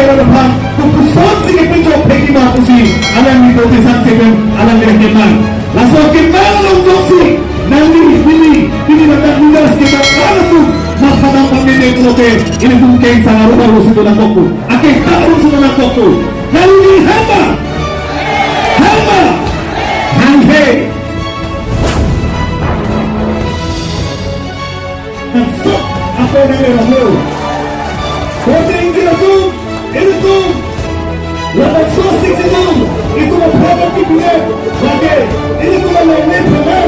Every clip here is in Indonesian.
biara depan kukuson si kepejok peki mapusi alam ni kote saksikan alam ni keman langsung keman lonjok si nanti ini mata ludas kita kalau tu masalah pemilik kote ini mungkin sangat rupa rusuh dalam koku akan tak rusuh dalam koku lalu ni hamba hanghe masuk apa yang ada kote ini itu lawan sosik itu problem kita lagi ini tu lawan problem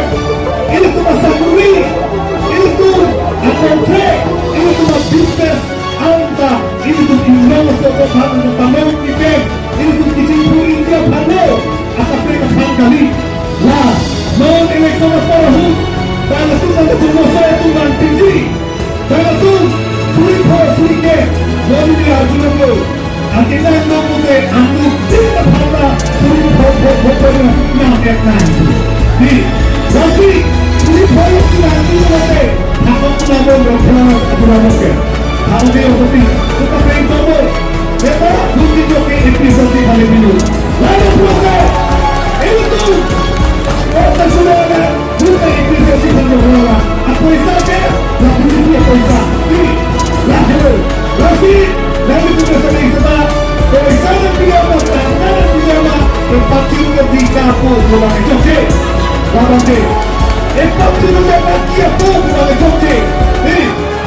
ini tu sakuri ini tu kontrak ini tu business anta ini tu indah sobat bahagia panel kita ini tu kicik puri dia panel akan mereka kali lah non election perahu dan itu nanti semua saya tu dan tinggi dan itu sulit ke jadi dia jual akhirnya nak mute anggap tidak pada sulit yang eknan di jadi sulit sudah mute apa pun ada berkenan aturan oke kalau dia seperti kita pengen coba kita mungkin joki episode kali ini lalu proses itu kita sudah ada bukan episode kali ini apa saja yang punya pesa ini lalu lalu kita sedang sebab sana pijama tempat tidur di kapal pulang Jogja lawan dia tempat tidur di kapal pulang Jogja ini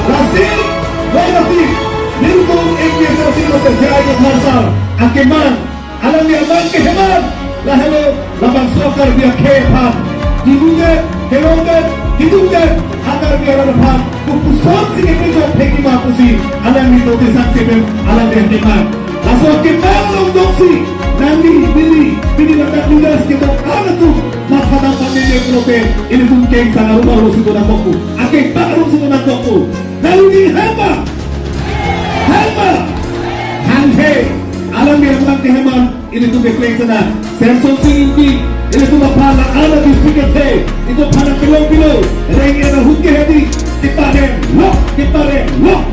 nasi wajib minum episode terjadi masalah akiman alam yang kehemat lalu laban sokar dia kehemat hidupnya agar biar depan kukuson si kepejok peki mapusi alam itu disaksikan alam yang kehemat langsung keman lonjok si nanti bini mata ludas kita ada tu masalah pemilik kote ini mungkin sangat rupa rusuh dalam koku akan tak rusuh dalam koku lalu ni hamba hanghe alam yang kehemat ini tu deklain sana Samsung ini itu pada anak di sekitar itu pada kilo reng yang hukum hadi kita lock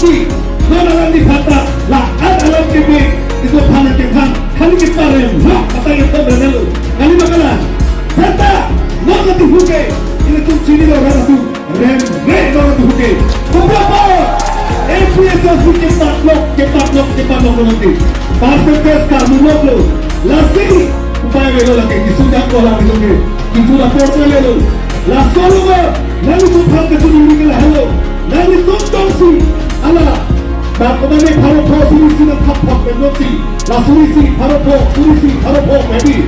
di mana di kata lah alam TV itu pada kita kali kita lock kata itu benar kali makalah serta mana di hukum ini tu ciri orang tu reng orang tu hukum beberapa episode kita lock nanti persentas kamu lock lasi upaya belo lagi sudah kolam itu ke itu lapor lelo la solo lalu tu tham ke tu ni ke hello lalu tonton si ala tak kemana paro suri na thap benoti la suri paro baby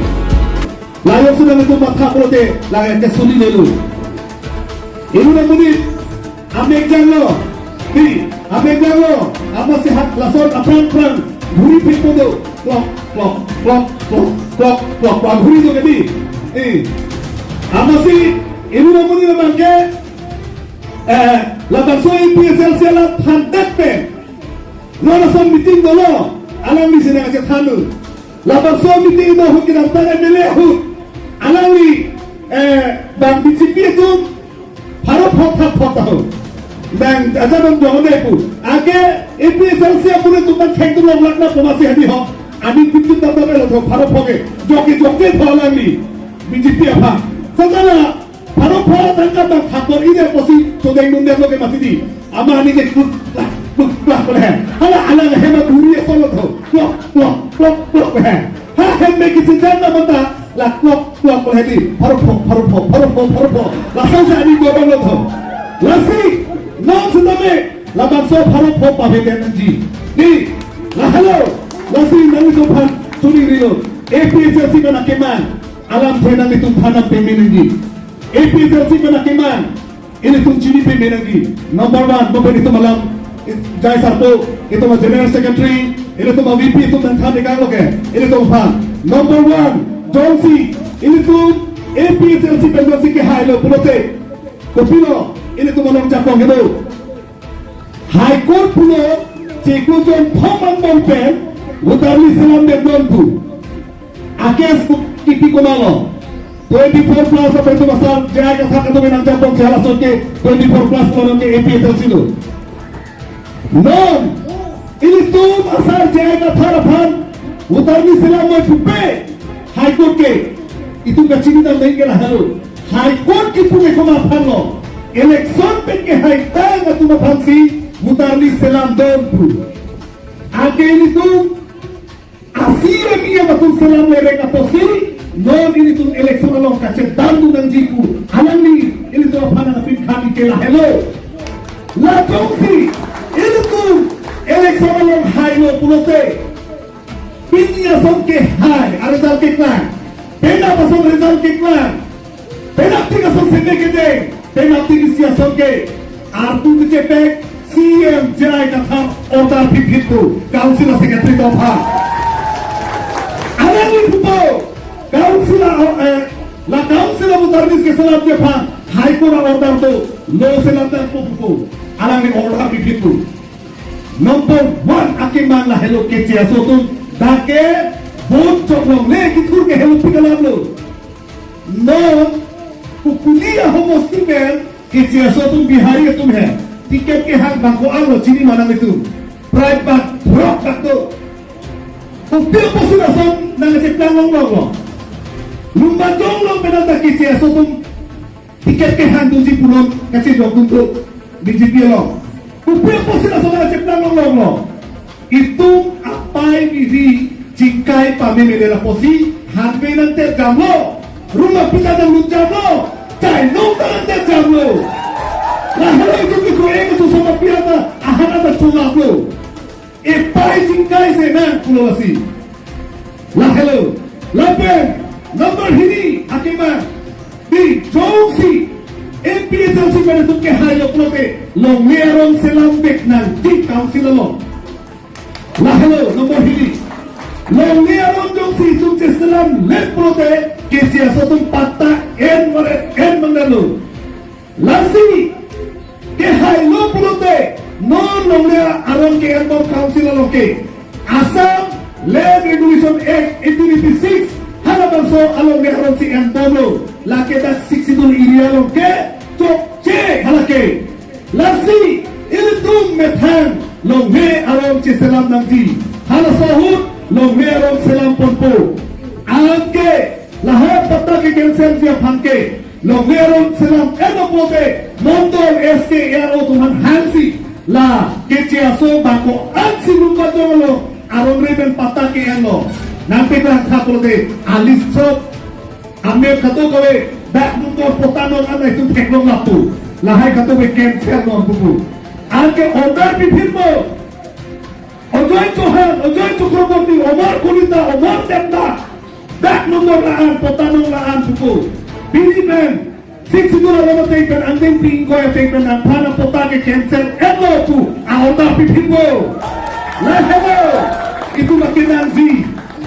lalu sudah itu mata prote la ke suri lelo ini namanya ambil jalo apa sehat la sol apran buri pintu do klok buri do kedi amasi ini namanya bangke laban so PSL sela thandak pe nona som meeting dolo alam ni sene ke thanu laban so meeting do hukina tare mele hu alam ni bang BJP tu haro phok ho bang aja bang jone pu age PSL se apune tuman khek long lakna pomasi hadi ho আমি কিন্তু তাদের ভারত ভোগে যোগে ফলানি বিজেপি আফা সদালা ভারত ফলা তাঙ্কা খাতর ইদে পসি চোদাই নুন দেব লোকে মাসিদি আমা আনি যে কুক করে হালা আলা হেমা ঘুরিয়ে চলো তো ক্লক হ্যাঁ হ্যাঁ হেমে কিছু জান না মতা লা ক্লক করে দি ভারত লাসাউসে আনি গোবল তো লাসি নাম সুদামে লাবাসো ভারত পাবে দেনজি নি লা hello Lasi nang sopan suri rio APSLC kana keman alam thena ni tum thana pemenangi APSLC kana keman ini tum chini pemenangi number 1 mabani tum alam jai sarto itu ma general secretary ini tum VP tum dan thane ka loke ini tum phan number 1 Johnsi ini tum APSLC pemenangi ke hailo pulote kopilo ini tum alam japong gedo high court pulo cheko jon thoman bompen Utarli salam Bedontu Akes Kiki Komalo 24 plus apa itu masal Jaya kata tu menang Japong salah soke 24 plus orang ke APSLC itu non ini tu masal Jaya kata Pinoy Pupe, High Court ke, itu kacini daw nahin ka na halo. High Court ki Pupe kumapang lo. Eleksyon pen ke High Tang at tumapang si Mutarli Selam Don Pu. Ake ini tu, asira miya batong Selam lereng ato si, non ini tu eleksyon along kacet dandu ng jipu. Alang ni, ini tu apa na pin kami ke la hello. La tongsi, ini tu eleksyon along High Lo Pulote. Pinya son ke High, result ke klan. Pena pasong result ke klan. Pena tiga son sende ke deng. Pena tiga siya son ke. Artu ke cepek, CM Jai katham order pipitu. Councilor Secretary of Ha. Alang ni pupo. La Councilor Mutarlis ke salam ke pan. High Court order tu. Lo salam dan pupo. Alang ni order pipitu. Number 1 akiman la hello ke cia sotum. Dake vote choklong le kitur ke hello pikalam lo. No kukuliya homos timen ke cia sotum bihari tum hai. Tiket ke hak bangko alo chini mana itu. Pride bak drop bak to. Upil posuna son nang ceplang long. Lumba jong long penata ke cia sotum. Tiket ke hak duji punon kace jok untuk BJP lo. Upil posuna son nang ceplang long. Itu apai diri jingkai pame melera posi hanpe nanti jamlo rumah kita dan lu jamlo cai nong nanti jamlo lah hello itu di koeng itu sama piata ahana da chula lo apai jingkai senan kulasi lah hello lapen number hini akima di jongsi MP jongsi pada tuke hayo pulote lo merong selam bek nan di council lo. Lah hello nomor hini Longnya rondong si sukses selam lep prote Kesia sotum patah en mendalu Lasi Ke hai lo prote Non longnya aron ke en council loke Asam Land Regulation Act 1886 Hala bangso along de aron si en lo Lake tak 62 area loke Cok ce halake Lasi Iltum methan Longhe aron ci selam nangji hala sahut longhe aron selam ponpo angke lahar pata ke cancel dia phangke longhe aron selam eno pote mondol SKRO tuhan hansi la ke ciaso bako ansi lumba jolo aron reben pata ke eno nampe kan thapote alis sop ame khato kowe dak nungor potanon ana itu teklong lapu lahai khato be cancel non buku angke order bibirmo Ojoy Johan, Ojoy Cokroborti, Omar Kulita, Omar Temda dak nomor laan, potanong laan buku Bilimen, 6 siguro naman tapen ang din pingko ya tapen ang panang potake cancel eno po, ang order bibirmo lahelo, itu makin nangzi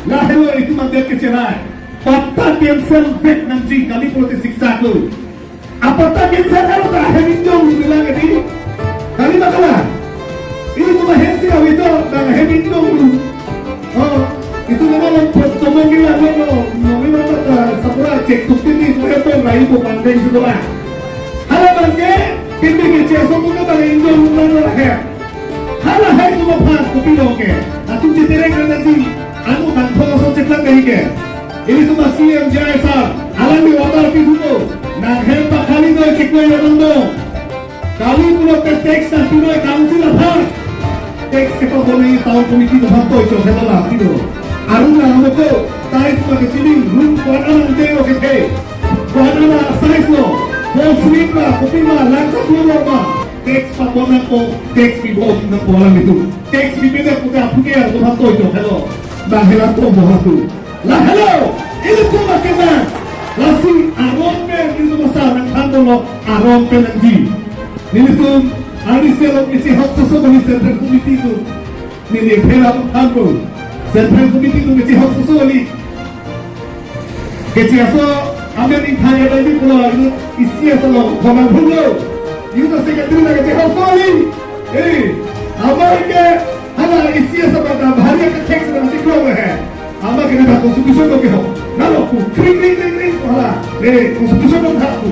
lahelo, itu makin kecerai pata cancel vet nangzi, kali pulote siksa ko apata cancel eno tak hemindong bilang ini kali makalah ini cuma hensi awal itu dan heavy dulu. Oh, itu memang ngomongin lah ngomongin apa sapura cek tukti ini itu apa lagi bu pandai sekolah. Halo bangke, kita kerja semua kita Indo luar lah. Halo hai cuma pan kopi loke. Aku citereng nanti anu bantu langsung ceklan kayak ke. Ini cuma CM Jai sah. Alam di water piduko. Nang hempa kali doi ceklan yang nando. Kali pulau teks dan pinoi council apa? Teks kita boleh tahu komisi tu hantu itu sebelah itu. Aruna hamko tarik pakai sini room kuanan deo ke. Kuanan size lo. Full sleep lah, kopi lah, lancar keluar lah. Teks pakonan ko, teks pibot ng polang itu. Teks pibida ko ka punya tu hantu itu hello. Dah helat tu bohatu. Lah hello, ini tu makinan. Lasi aron men itu masa nang hantu lo aron penanji. Ini tu Aniselo isi hak sesuatu di Central Committee itu nilai perak hantu Central Committee itu isi hak sesuatu ni keciaso ambil intai lagi pula itu isi asal kawan pulau itu tak sekadar lagi isi hak sesuatu ni apa ke hanya isi asal pada bahaya ke teks dan tikau है apa kena tak konstitusi tu ke ho nalo ku kring hala konstitusi tu tak tu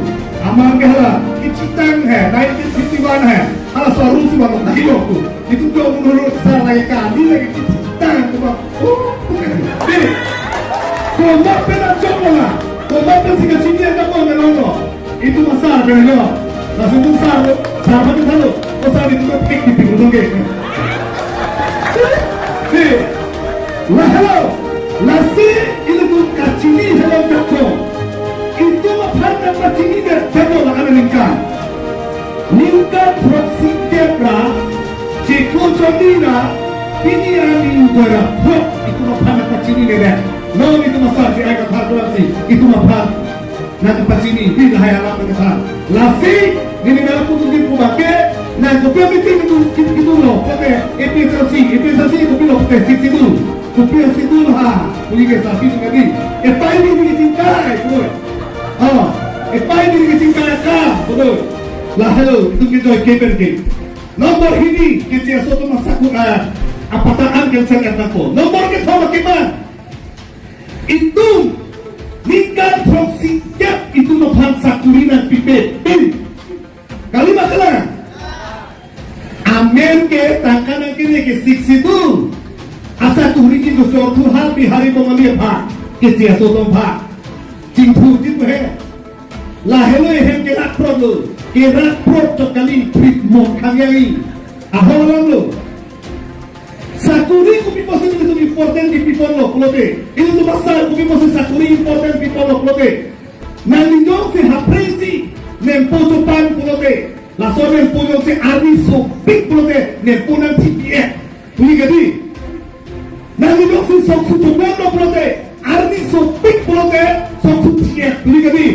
aman ke hala Citang है 1951 है hala soal rusi banget lagi waktu itu tuh menurut saya lagi kali lagi citang tuh bang Tomat penang tomat sehingga sini ada kau menolong. Itu besar benar. Langsung besar, sama kita lo. Besar itu kek di pinggul dongke. Lah hello, nasi itu tu kacini hello jatuh. Itu apa kacini dia jatuh lah ada lingkar. Lingkar proxy kebra, jiko jodina, ini yang berapa? Itu apa kacini dia? No itu masalah si ayat hal sih. Itu apa? Nanti kacini tidak hayal apa kita. Nasi ini dalam pun tu pakai. Nah, kopi itu loh, pakai episasi kopi loh pakai sisi dulu, kopi sisi dulu ha, boleh ke sapi tu tadi. Apa ini dicintai, betul? Oh, apa ini dicintai kah, betul? Lah hello, itu kita keper ke. Nomor ini kita suatu masa apatah angkel saya katakan. Nomor kita bagaimana? Itu nikah proxy gap itu nombor sakurinan pipet. Kalimat kelar. Amen ke tangkanan kini ke siksi tu asa tuhri itu suatu hal bihari pengalir pak kecil sotom pak cintu cintu he lahelo hem ke rakprod lo ke rakprod cokali prit mon kangyari aholang lo sakuri kupi posin itu important di people lo klote itu tu pasal kupi posin sakuri important people lo klote nalindong se hapresi nemposo pan klote la sobe el pollo se ardi so big plote ne punan TPF tuli gadi nani do si so su to no plote ardi so big plote so su TPF tuli gadi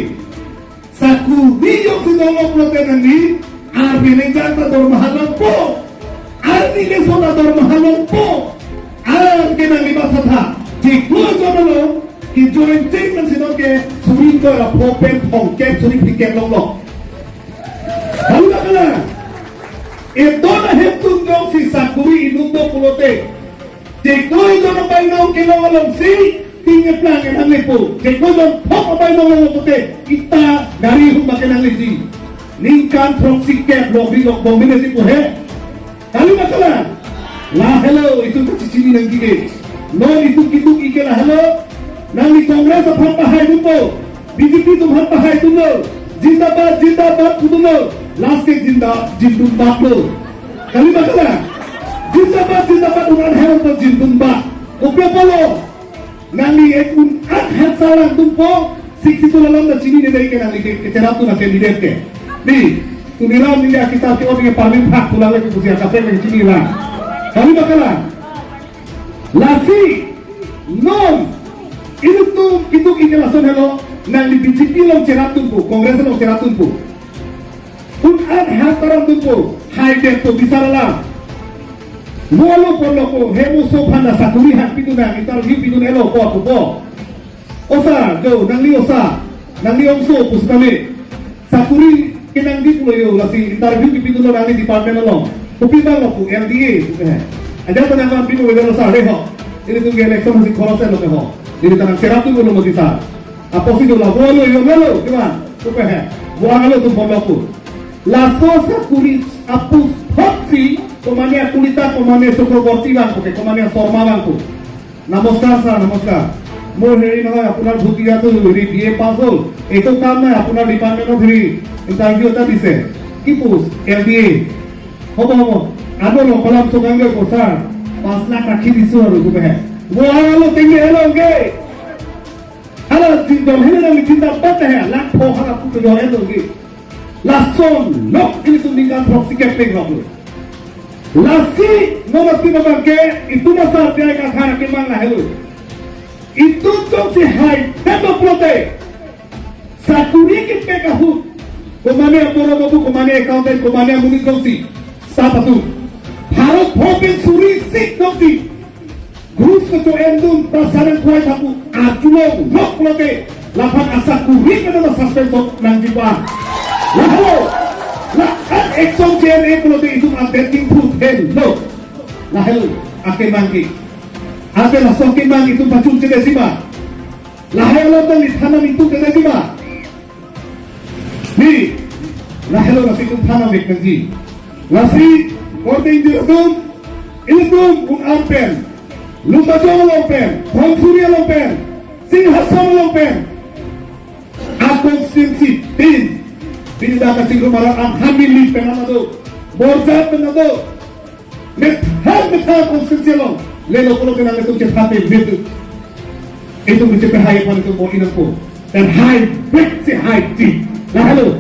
saku video si no plote nani ardi le janta dor mahalon po ardi le so dor mahalon po ar ke nani batha ji ko jono ki join statement si no ke suri ko la propen phong ke suri piket long Lalu katakan, itu na heptundong si sakuri inundo pulote. Jeko itu na bainong kilawalong si tinggal lang ang lipo. Jeko itu pok bainong lang pulote. Kita dari rumah kenang lisi. Ningkan proxy cap lobby kombinasi po he. Lalu katakan, lah hello itu kecicini ng gigit. No itu kituk ike lah hello. Nang di kongres sa pampahay dumpo. BJP itu pampahay dumpo. Jindabad kudulo. Last ke jindun baklo. Kali bakala. Jindabad uran hewan to jindun bak. Upya polo. Nani ekun hat salang tumpo. Siksi tu lalam da chini ne dai ke nani ke ceratu na candidate ke. Ni tu niram ni kita ke orang yang paling hak tulala ke usia kafe ke chini lah. Kali bakala. Lasi non itu tu itu ikelason hello nang di BJP lo ceratun po, kongres lo ceratun po. Un ad hantaran po, hai to bisarala. Walo po hemo so panda sakuri hak pitu nang interview pitu elo po. Osa jo nang li omso pusame. Sakuri kenang di pulo yo lasi interview pitu lo nang di department lo. Upi bang lo po LDA po he. Ada to nang pitu wedero sa reho. Ini tu election masih korose lo ho. Ini tanang ceratun lo mo disar. Apa sih dulu? Bualo yo melo, gimana? Apa he? Bualo tu pondokku. La sosa kulit apus hotsi, komania kulita komania Chakraborty bangku, komania Sorma bangku. Namaskar. More heri naga apunar bhutia tu heri BA pass hol. Eto kam na apunar department of heri interview ta dise. Kipus LDA. Hobo. Ado lo kolam sogange ko sir. 5 lakh rakhi disu aru gupe he. Bualo tenge hello ge. Halo jindom hele nang jindabad hai lak pho hara pu jo hai dogi lason nok ini tundingan proxy capping hobo lasi nomor 3 bangke itu masa dia ka khara ke mang helo itu to si hai tado prote sakuri ke pe kahu komane aporo babu komane accountant komane muni kosi sapatu bharat bhopen suri sik dogi Grus ketua endun prasaran kuai tapu ajulo nok lote lapan asa kurik adalah suspenso nang jipa. Lalu lakan ekson CNE lote itu updating proof hello. Lalu ake mangki. Ake lah sokin mang itu pacung cede siba. Lalu lote di tanam itu cede siba. Ni lalu nasi itu tanam ekmenji. Nasi korting jirdum ilum un ampen. Lumbajo lompen, Bangsuria lompen, Singhasana pen constituency din pindakan siguro marang ang hamili penamado borjat penado met constituency long lelo kulo pinang itong chapate dito itong dito pahaya pa nito mo inang po dan high break si high deep na halo